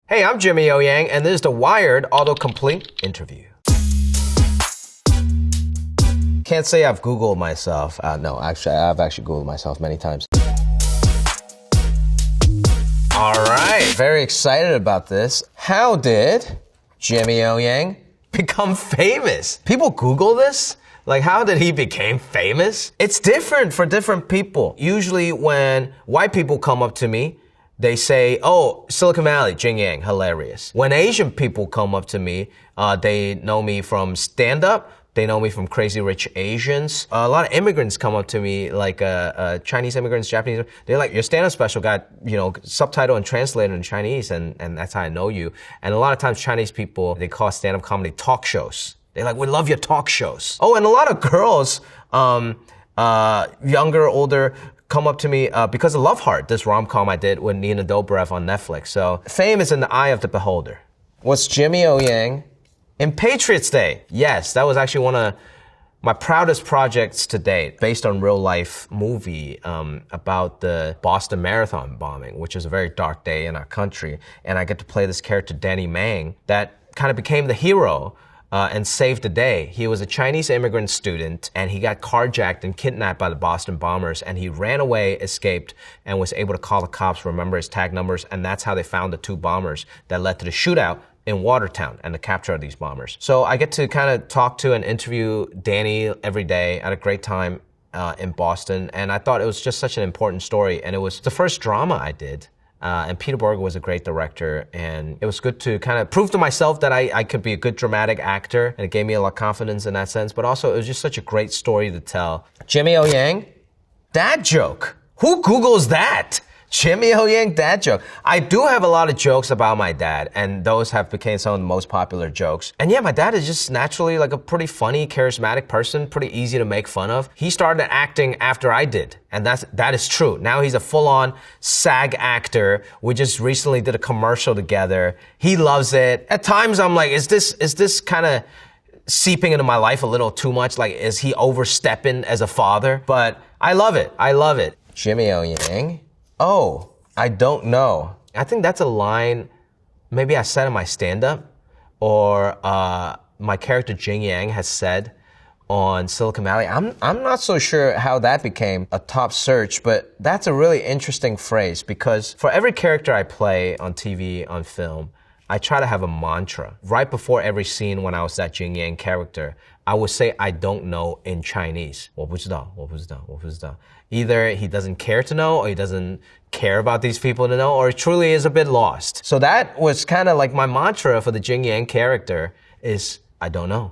Hey, I'm Jimmy O Yang, and this is the Wired Autocomplete interview. Can't say I've Googled myself. No, actually, I've actually Googled myself many times. All right, very excited about this. How did Jimmy O Yang become famous? People Google this? Like, how did he become famous? It's different for different people. Usually when white people come up to me, they say, oh, Silicon Valley, Jing Yang, hilarious. When Asian people come up to me, they know me from stand-up. They know me from Crazy Rich Asians. A lot of immigrants come up to me, like Chinese immigrants, Japanese. They're like, your stand-up special got, subtitled and translated in Chinese, and that's how I know you. And a lot of times Chinese people, they call stand-up comedy talk shows. They're like, we love your talk shows. Oh, and a lot of girls, younger, older, come up to me because of Love Heart, this rom-com I did with Nina Dobrev on Netflix. So fame is in the eye of the beholder. Was Jimmy O Yang in Patriots Day? Yes, that was actually one of my proudest projects to date, based on real-life movie about the Boston Marathon bombing, which is a very dark day in our country. And I get to play this character, Danny Mang, that kind of became the hero and saved the day. He was a Chinese immigrant student, and he got carjacked and kidnapped by the Boston bombers, and he ran away, escaped, and was able to call the cops, remember his tag numbers, and that's how they found the two bombers that led to the shootout in Watertown and the capture of these bombers. So I get to kind of talk to and interview Danny every day. I had a great time in Boston, and I thought it was just such an important story, and it was the first drama I did. And Peter Berger was a great director, and it was good to kind of prove to myself that I could be a good dramatic actor, and it gave me a lot of confidence in that sense, but also it was just such a great story to tell. Jimmy O Yang, dad joke. Who Googles that? Jimmy O Yang dad joke. I do have a lot of jokes about my dad, and those have become some of the most popular jokes. And yeah, my dad is just naturally like a pretty funny, charismatic person, pretty easy to make fun of. He started acting after I did, and that is true. Now he's a full-on SAG actor. We just recently did a commercial together. He loves it. At times I'm like, is this kind of seeping into my life a little too much? Like, is he overstepping as a father? But I love it. I love it. Jimmy O Yang. Oh, I don't know. I think that's a line maybe I said in my stand-up, or my character Jing Yang has said on Silicon Valley. I'm not so sure how that became a top search, but that's a really interesting phrase, because for every character I play on TV, on film, I try to have a mantra. Right before every scene when I was that Jing Yang character, I would say I don't know in Chinese. 我不知道, 我不知道, 我不知道. Either he doesn't care to know, or he doesn't care about these people to know, or he truly is a bit lost. So that was kind of like my mantra for the Jing Yang character is, I don't know.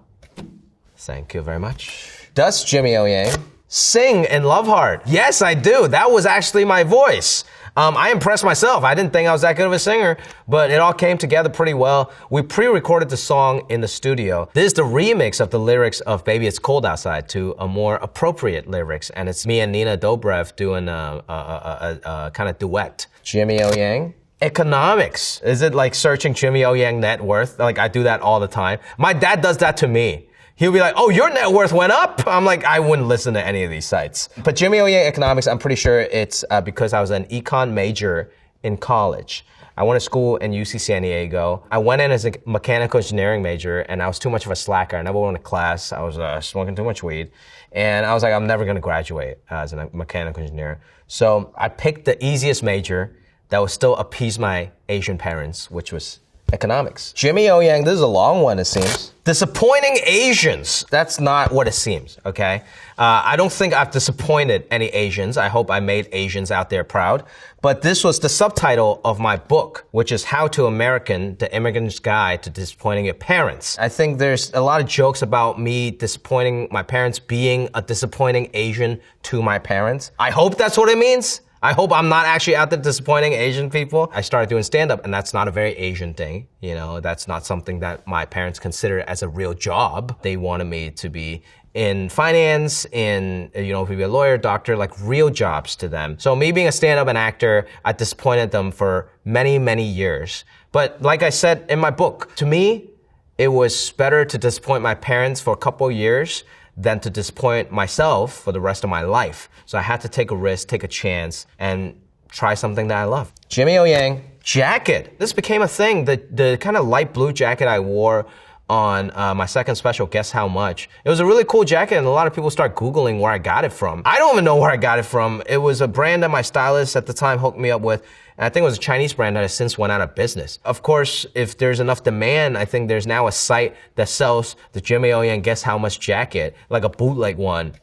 Thank you very much. Does Jimmy O Yang sing in Love Heart? Yes, I do. That was actually my voice. I impressed myself. I didn't think I was that good of a singer, but it all came together pretty well. We pre-recorded the song in the studio. This is the remix of the lyrics of Baby It's Cold Outside to a more appropriate lyrics, and it's me and Nina Dobrev doing a kind of duet. Jimmy O Yang. Economics. Is it like searching Jimmy O Yang net worth? Like, I do that all the time. My dad does that to me. He'll be like, oh, your net worth went up? I'm like, I wouldn't listen to any of these sites. But Jimmy O Yang economics, I'm pretty sure it's because I was an econ major in college. I went to school in UC San Diego. I went in as a mechanical engineering major, and I was too much of a slacker. I never went to class. I was smoking too much weed. And I was like, I'm never going to graduate as a mechanical engineer. So I picked the easiest major that would still appease my Asian parents, which was economics. Jimmy O Yang, this is a long one, it seems. Disappointing Asians. That's not what it seems, okay? I don't think I've disappointed any Asians. I hope I made Asians out there proud. But this was the subtitle of my book, which is How to American, the Immigrant's Guide to Disappointing Your Parents. I think there's a lot of jokes about me disappointing my parents, being a disappointing Asian to my parents. I hope that's what it means. I hope I'm not actually out there disappointing Asian people. I started doing stand-up, and that's not a very Asian thing. You know, that's not something that my parents consider as a real job. They wanted me to be in finance, to be a lawyer, doctor, like real jobs to them. So me being a stand-up and actor, I disappointed them for many, many years. But like I said in my book, to me, it was better to disappoint my parents for a couple years than to disappoint myself for the rest of my life. So I had to take a risk, take a chance, and try something that I love. Jimmy O Yang, jacket. This became a thing. The kind of light blue jacket I wore on my second special, Guess How Much. It was a really cool jacket, and a lot of people start Googling where I got it from. I don't even know where I got it from. It was a brand that my stylist at the time hooked me up with, and I think it was a Chinese brand that has since went out of business. Of course, if there's enough demand, I think there's now a site that sells the Jimmy O Yang Guess How Much jacket, like a bootleg one.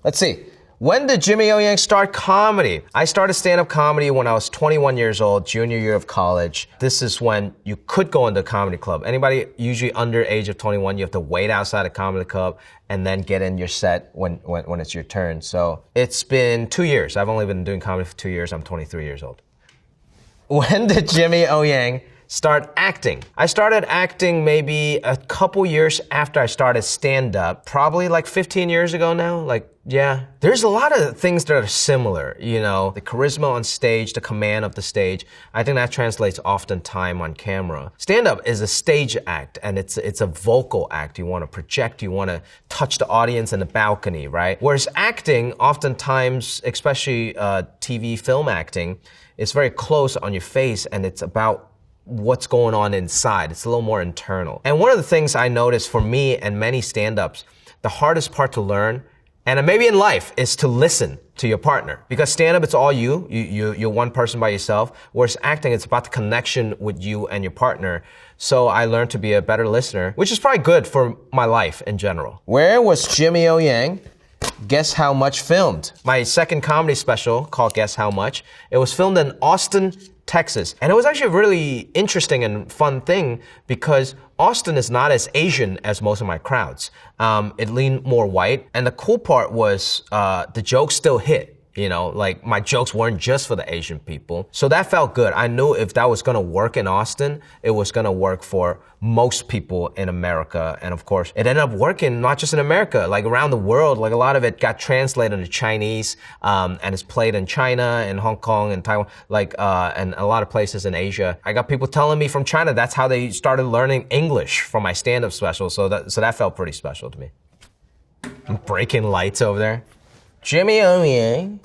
Let's see. When did Jimmy O Yang start comedy? I started stand-up comedy when I was 21 years old, junior year of college. This is when you could go into a comedy club. Anybody usually under age of 21, you have to wait outside a comedy club and then get in your set when it's your turn. So it's been 2 years. I've only been doing comedy for 2 years. I'm 23 years old. When did Jimmy O Yang start acting? I started acting maybe a couple years after I started stand-up, probably like 15 years ago now. Yeah. There's a lot of things that are similar, you know, the charisma on stage, the command of the stage. I think that translates oftentimes on camera. Stand-up is a stage act, and it's a vocal act. You want to project, you want to touch the audience in the balcony, right? Whereas acting, oftentimes, especially TV, film acting, it's very close on your face, and it's about what's going on inside. It's a little more internal. And one of the things I noticed for me and many stand-ups, the hardest part to learn, and maybe in life, is to listen to your partner. Because stand-up, it's all you're one person by yourself, whereas acting, it's about the connection with you and your partner. So I learned to be a better listener, which is probably good for my life in general. Where was Jimmy O Yang Guess How Much filmed? My second comedy special called Guess How Much. It was filmed in Austin, Texas. And it was actually a really interesting and fun thing because Austin is not as Asian as most of my crowds. It leaned more white. And the cool part was the jokes still hit. You know, like my jokes weren't just for the Asian people. So that felt good. I knew if that was gonna work in Austin, it was gonna work for most people in America. And of course, it ended up working not just in America, like around the world. Like a lot of it got translated into Chinese, and it's played in China and Hong Kong and Taiwan, and a lot of places in Asia. I got people telling me from China that's how they started learning English from my stand-up special. So that felt pretty special to me. I'm breaking lights over there. Jimmy O Yang,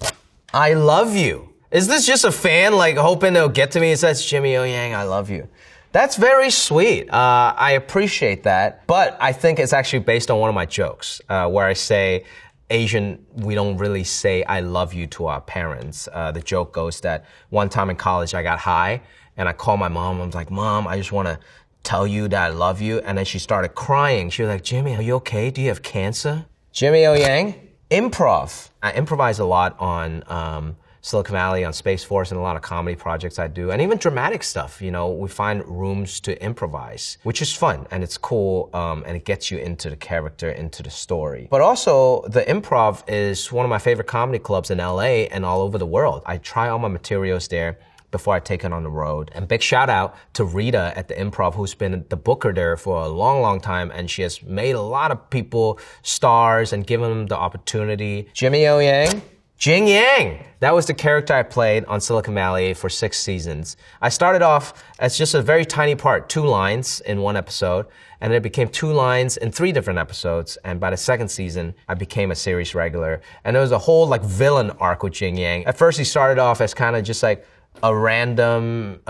I love you. Is this just a fan like hoping they'll get to me and says, Jimmy O Yang, I love you? That's very sweet. I appreciate that. But I think it's actually based on one of my jokes, where I say, Asian, we don't really say I love you to our parents. The joke goes that one time in college I got high and I called my mom. I was like, Mom, I just want to tell you that I love you. And then she started crying. She was like, Jimmy, are you okay? Do you have cancer? Jimmy O Yang? Improv. I improvise a lot on Silicon Valley, on Space Force, and a lot of comedy projects I do, and even dramatic stuff. You know, we find rooms to improvise, which is fun, and it's cool, and it gets you into the character, into the story. But also, the Improv is one of my favorite comedy clubs in LA and all over the world. I try all my materials there before I take it on the road. And big shout out to Rita at the Improv, who's been the booker there for a long, long time, and she has made a lot of people stars and given them the opportunity. Jimmy O Yang? Jing Yang! That was the character I played on Silicon Valley for 6 seasons. I started off as just a very tiny part, 2 lines in one episode, and then it became 2 lines in 3 different episodes, and by the second season, I became a series regular. And there was a whole like villain arc with Jing Yang. At first, he started off as kind of just like a random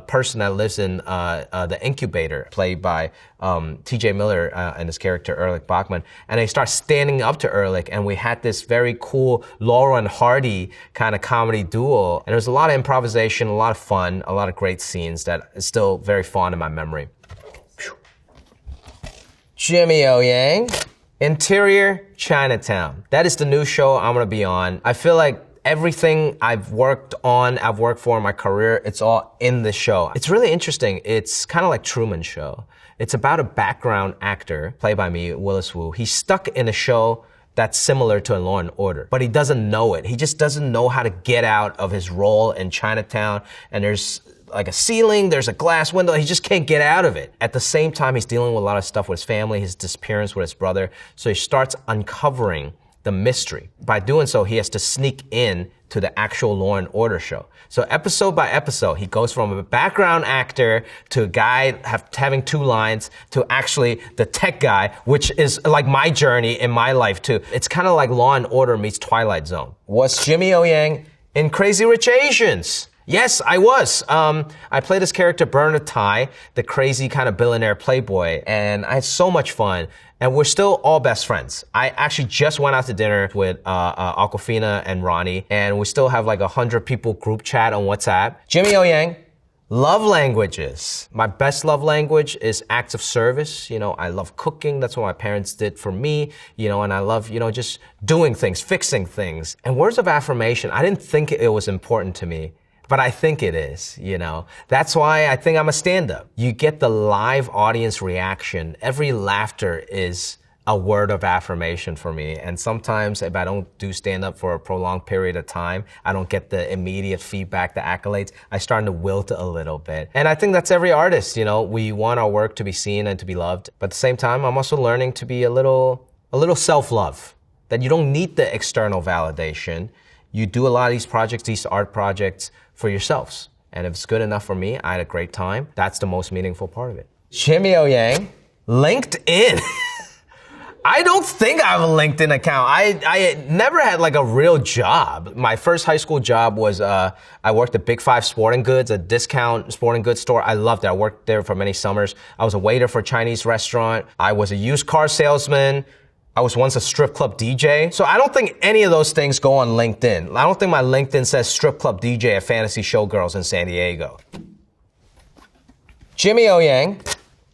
person that lives in the incubator, played by T.J. Miller and his character Ehrlich Bachman. And they start standing up to Ehrlich, and we had this very cool Laurel and Hardy kind of comedy duo. And there was a lot of improvisation, a lot of fun, a lot of great scenes that is still very fond in my memory. Jimmy O Yang, Interior Chinatown. That is the new show I'm gonna be on. I feel like everything I've worked for in my career, it's all in the show. It's really interesting. It's kind of like Truman Show. It's about a background actor, played by me, Willis Wu. He's stuck in a show that's similar to Law and Order, but he doesn't know it. He just doesn't know how to get out of his role in Chinatown, and there's like a ceiling, there's a glass window, he just can't get out of it. At the same time, he's dealing with a lot of stuff with his family, his disappearance with his brother, so he starts uncovering the mystery. By doing so, he has to sneak in to the actual Law and Order show. So episode by episode, he goes from a background actor to a guy having 2 lines to actually the tech guy, which is like my journey in my life too. It's kind of like Law and Order meets Twilight Zone. Was Jimmy O Yang in Crazy Rich Asians? Yes, I was. I played this character, Bernard Tai, the crazy kind of billionaire playboy, and I had so much fun. And we're still all best friends. I actually just went out to dinner with Aquafina and Ronnie, and we still have like 100 people group chat on WhatsApp. Jimmy O Yang, love languages. My best love language is acts of service. I love cooking. That's what my parents did for me. And I love, just doing things, fixing things. And words of affirmation, I didn't think it was important to me. But I think it is, That's why I think I'm a stand-up. You get the live audience reaction. Every laughter is a word of affirmation for me. And sometimes if I don't do stand-up for a prolonged period of time, I don't get the immediate feedback, the accolades, I start to wilt a little bit. And I think that's every artist, We want our work to be seen and to be loved. But at the same time, I'm also learning to be a little self-love. That you don't need the external validation. You do a lot of these projects, these art projects, for yourselves. And if it's good enough for me, I had a great time. That's the most meaningful part of it. Jimmy O Yang, LinkedIn. I don't think I have a LinkedIn account. I never had like a real job. My first high school job was, I worked at Big Five Sporting Goods, a discount sporting goods store. I loved it. I worked there for many summers. I was a waiter for a Chinese restaurant. I was a used car salesman. I was once a strip club DJ. So I don't think any of those things go on LinkedIn. I don't think my LinkedIn says strip club DJ at Fantasy Showgirls in San Diego. Jimmy O Yang,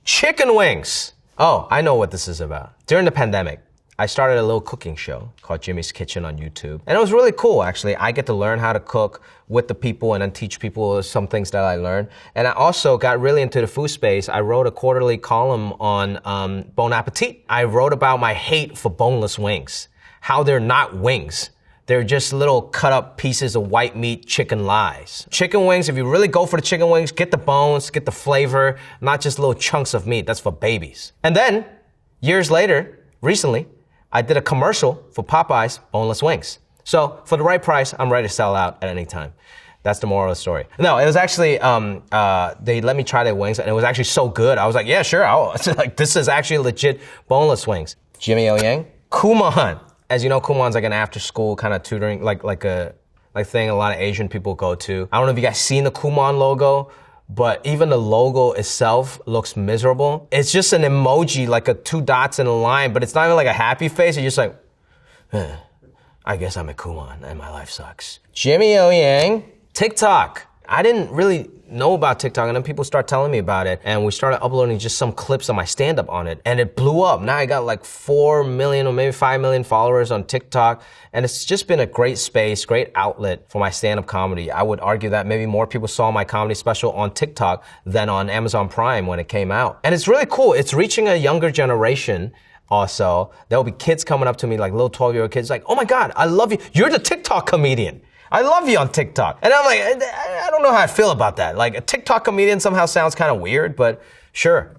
chicken wings. Oh, I know what this is about. During the pandemic, I started a little cooking show called Jimmy's Kitchen on YouTube. And it was really cool, actually. I get to learn how to cook with the people and then teach people some things that I learned. And I also got really into the food space. I wrote a quarterly column on Bon Appetit. I wrote about my hate for boneless wings, how they're not wings. They're just little cut up pieces of white meat chicken lies. Chicken wings, if you really go for the chicken wings, get the bones, get the flavor, not just little chunks of meat. That's for babies. And then, years later, recently, I did a commercial for Popeye's boneless wings. So for the right price, I'm ready to sell out at any time. That's the moral of the story. No, it was actually, they let me try their wings and it was actually so good. I was like, yeah, sure. This is actually legit boneless wings. Jimmy O Yang, Kumon. As you know, Kumon's like an after school kind of tutoring, like thing a lot of Asian people go to. I don't know if you guys seen the Kumon logo, but even the logo itself looks miserable. It's just an emoji, like a 2 dots in a line, but it's not even like a happy face. It's just like, I guess I'm a Kumon and my life sucks. Jimmy O Yang, TikTok. I didn't really know about TikTok, and then people start telling me about it, and we started uploading just some clips of my stand-up on it, and it blew up. Now I got like 4 million or maybe 5 million followers on TikTok, and it's just been a great space, great outlet for my stand-up comedy. I would argue that maybe more people saw my comedy special on TikTok than on Amazon Prime when it came out. And it's really cool. It's reaching a younger generation. Also, there'll be kids coming up to me, like little 12-year-old kids, like, oh my God, I love you. You're the TikTok comedian. I love you on TikTok. And I'm like, I don't know how I feel about that. Like a TikTok comedian somehow sounds kind of weird, but sure.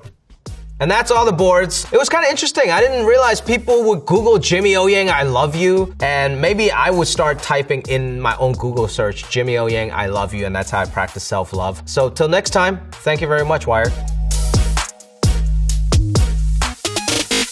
And that's all the boards. It was kind of interesting. I didn't realize people would Google Jimmy O Yang, I love you. And maybe I would start typing in my own Google search, Jimmy O Yang, I love you. And that's how I practice self-love. So till next time, thank you very much, Wired.